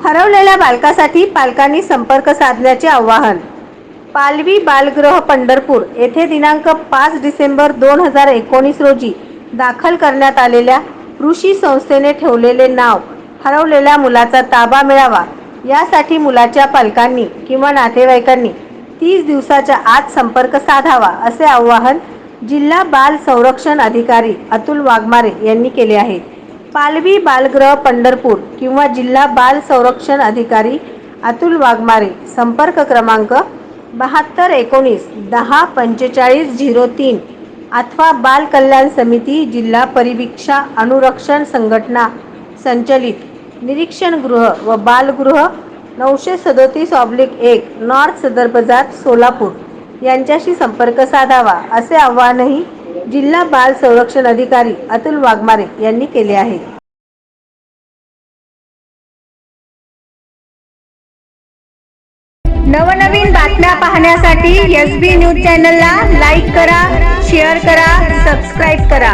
हरवलेल्या बालकासाठी पालकांनी संपर्क साधण्याचे आवाहन। पालवी बालगृह पंढरपूर येथे दिनांक 5 डिसेंबर 2019 रोजी दाखल करण्यात आलेल्या ऋषी संस्थेने ठेवलेले नाव हरवलेल्या मुलाचा ताबा मिळावा यासाठी मुलाच्या पालकांनी किंवा नातेवाईकांनी 30 दिवसाच्या आत संपर्क साधावा असे आवाहन जिल्हा बाल संरक्षण अधिकारी अतुल वाघमारे यांनी केले आहे। पालवी बालगृह पंढरपूर किंवा जिल्हा बाल संरक्षण अधिकारी अतुल वाघमारे, संपर्क क्रमांक 7219 10 45 03 अथवा बाल कल्याण समिती जिल्हा परिवीक्षा अनुरक्षण संघटना संचलित निरीक्षण गृह व बालगृह 937/1 नॉर्थ सदर बाजार सोलापूर यांच्याशी संपर्क साधावा असे आवाहनही जिल्हा बाल संरक्षण अधिकारी अतुल वाघमारे यांनी केले आहे। नवनवीन बातम्या पाहण्यासाठी SB न्यूज चॅनलला लाईक करा, शेअर करा, सबस्क्राइब करा।